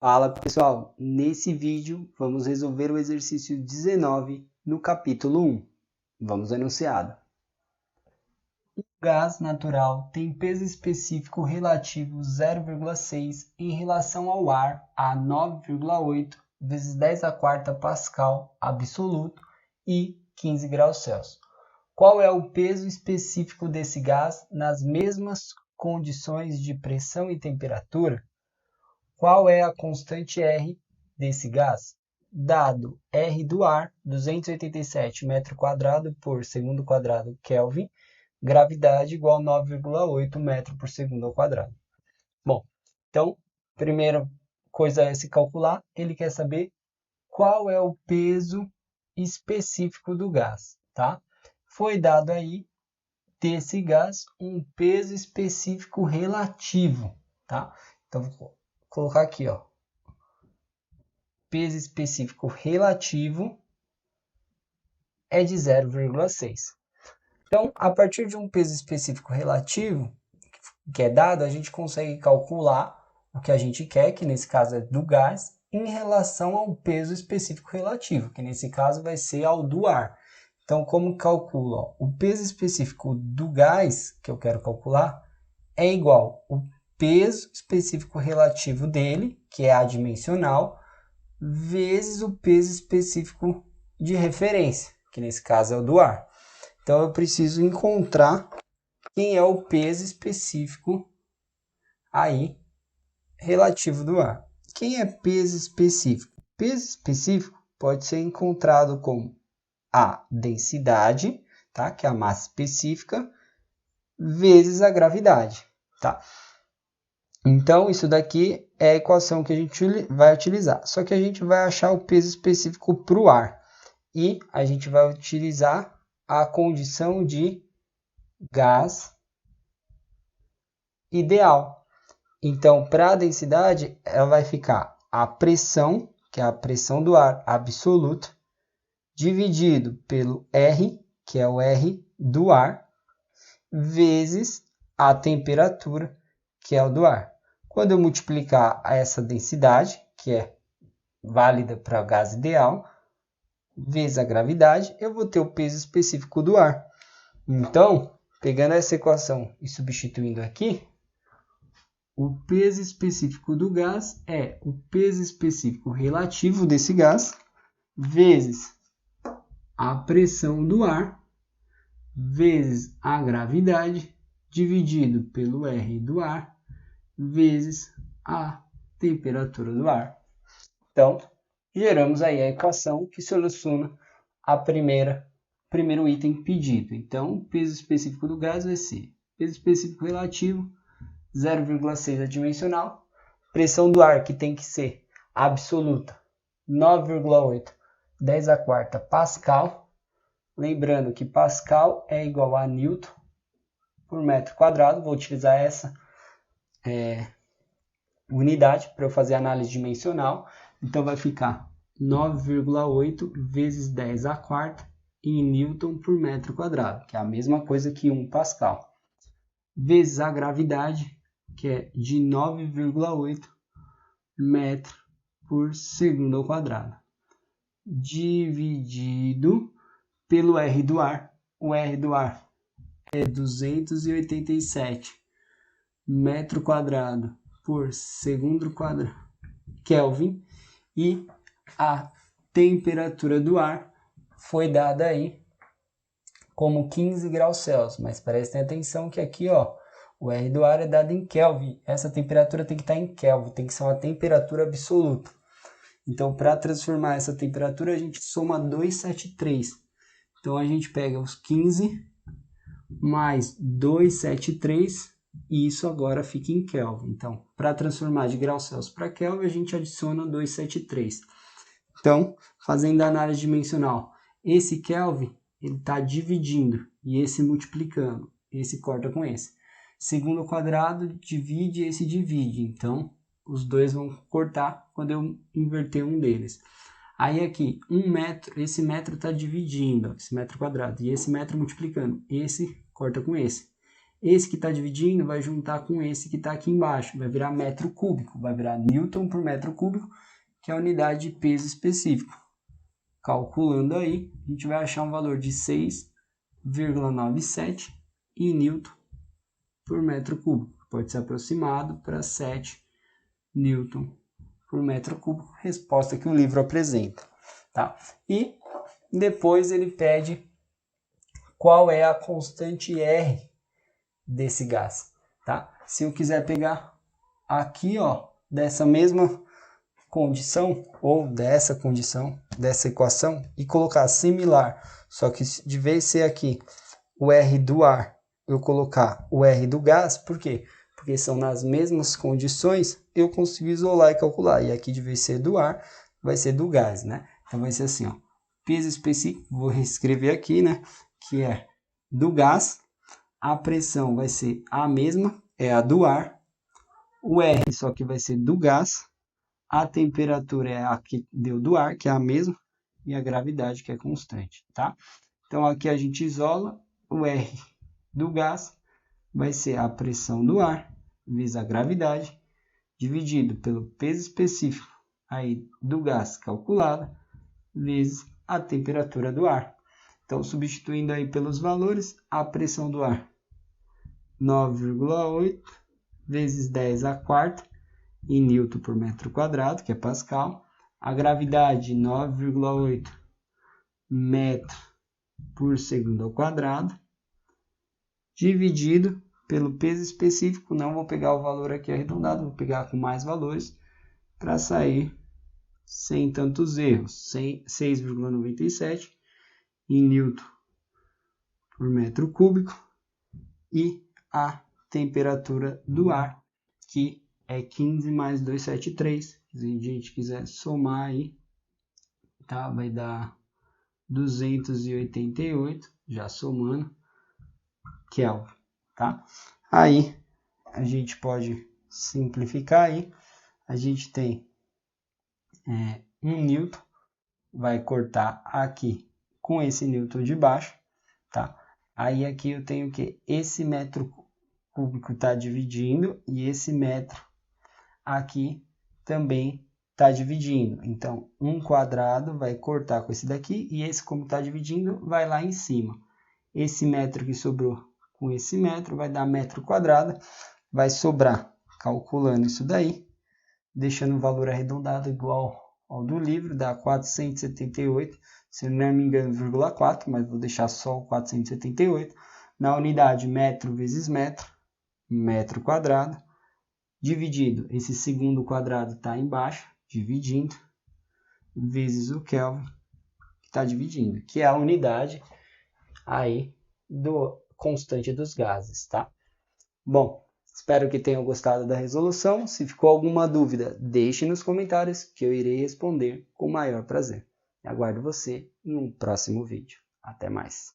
Fala pessoal, nesse vídeo vamos resolver o exercício 19 no capítulo 1. Vamos ao enunciado. O gás natural tem peso específico relativo 0,6 em relação ao ar a 9,8 vezes 10 a quarta Pascal absoluto e 15 graus Celsius. Qual é o peso específico desse gás nas mesmas condições de pressão e temperatura? Qual é a constante R desse gás? Dado R do ar, 287 metro quadrado por segundo quadrado Kelvin, gravidade igual a 9,8 metro por segundo ao quadrado. Bom, então, primeira coisa a se calcular, ele quer saber qual é o peso específico do gás, tá? Foi dado aí desse gás um peso específico relativo, tá? Então, vou colocar aqui, ó. Peso específico relativo é de 0,6. Então, a partir de um peso específico relativo, que é dado, a gente consegue calcular o que a gente quer, que nesse caso é do gás, em relação ao peso específico relativo, que nesse caso vai ser ao do ar. Então, como calculo? O peso específico do gás, que eu quero calcular, é igual ao peso específico relativo dele, que é adimensional, vezes o peso específico de referência, que nesse caso é o do ar. Então, eu preciso encontrar quem é o peso específico aí relativo do ar. Quem é peso específico? Peso específico pode ser encontrado como a densidade, tá? Que é a massa específica, vezes a gravidade, tá? Então, isso daqui é a equação que a gente vai utilizar. Só que a gente vai achar o peso específico para o ar. E a gente vai utilizar a condição de gás ideal. Então, para a densidade, ela vai ficar a pressão, que é a pressão do ar absoluta, dividido pelo R, que é o R do ar, vezes a temperatura, que é o do ar. Quando eu multiplicar essa densidade, que é válida para o gás ideal, vezes a gravidade, eu vou ter o peso específico do ar. Então, pegando essa equação e substituindo aqui, o peso específico do gás é o peso específico relativo desse gás, vezes a pressão do ar, vezes a gravidade, dividido pelo R do ar, vezes a temperatura do ar. Então, geramos aí a equação que soluciona a primeiro item pedido. Então, o peso específico do gás vai ser peso específico relativo, 0,6 adimensional, pressão do ar que tem que ser absoluta, 9,8, 10 a quarta Pascal. Lembrando que Pascal é igual a Newton por metro quadrado. Vou utilizar essa unidade para eu fazer análise dimensional. Então, vai ficar 9,8 vezes 10 a quarta em Newton por metro quadrado, que é a mesma coisa que 1 Pascal, vezes a gravidade, que é de 9,8 metro por segundo ao quadrado, dividido pelo R do ar. O R do ar é 287 metro quadrado por segundo quadrado Kelvin, e a temperatura do ar foi dada aí como 15 graus Celsius, mas prestem atenção que aqui, ó, o R do ar é dado em Kelvin. Essa temperatura tem que estar em Kelvin, tem que ser uma temperatura absoluta. Então, para transformar essa temperatura, a gente soma 273. Então, a gente pega os 15 mais 273, e isso agora fica em Kelvin. Então, para transformar de graus Celsius para Kelvin, a gente adiciona 273. Então, fazendo a análise dimensional, esse Kelvin ele está dividindo e esse multiplicando. Esse corta com esse. Segundo quadrado divide, esse divide. Então, os dois vão cortar quando eu inverter um deles. Aí aqui, 1 metro, esse metro está dividindo, esse metro quadrado, e esse metro multiplicando. Esse corta com esse. Esse que está dividindo vai juntar com esse que está aqui embaixo, vai virar metro cúbico, vai virar Newton por metro cúbico, que é a unidade de peso específico. Calculando aí, a gente vai achar um valor de 6,97 em Newton por metro cúbico. Pode ser aproximado para 7 Newton por metro cúbico, resposta que o livro apresenta. Tá? E depois ele pede qual é a constante R desse gás. Tá? Se eu quiser pegar aqui, ó, dessa mesma condição, ou dessa condição, dessa equação, e colocar similar, só que de vez de ser aqui o R do ar, eu colocar o R do gás, por quê? Porque são nas mesmas condições, eu consigo isolar e calcular. E aqui, de vez de ser do ar, vai ser do gás, né? Então, vai ser assim, ó. Peso específico, vou reescrever aqui, né? Que é do gás. A pressão vai ser a mesma, é a do ar. O R só que vai ser do gás. A temperatura é a que deu do ar, que é a mesma. E a gravidade, que é constante, tá? Então, aqui a gente isola o R do gás. Vai ser a pressão do ar vezes a gravidade, dividido pelo peso específico aí do gás calculado, vezes a temperatura do ar. Então, substituindo aí pelos valores, a pressão do ar 9,8 vezes 10 a quarta em Newton por metro quadrado, que é Pascal. A gravidade 9,8 metro por segundo ao quadrado, dividido pelo peso específico. Não vou pegar o valor aqui arredondado, vou pegar com mais valores para sair sem tantos erros. 6,97 em Newton por metro cúbico e a temperatura do ar, que é 15 mais 273. Se a gente quiser somar aí, tá? Vai dar 288, já somando, Kelvin, tá? Aí a gente pode simplificar aí. A gente tem 1 Newton, vai cortar aqui com esse Newton de baixo, tá? Aí aqui eu tenho que esse metro cúbico está dividindo e esse metro aqui também está dividindo. Então, 1 quadrado vai cortar com esse daqui e esse, como está dividindo, vai lá em cima. Esse metro que sobrou com esse metro vai dar metro quadrado, vai sobrar, calculando isso daí, deixando o valor arredondado igual ao do livro, dá 478, se não me engano, 0,4, mas vou deixar só o 478. Na unidade metro vezes metro, metro quadrado, dividido, esse segundo quadrado está embaixo, dividindo, vezes o Kelvin, que está dividindo, que é a unidade aí do constante dos gases, tá? Bom, espero que tenham gostado da resolução. Se ficou alguma dúvida, deixe nos comentários que eu irei responder com o maior prazer. Aguardo você em um próximo vídeo. Até mais!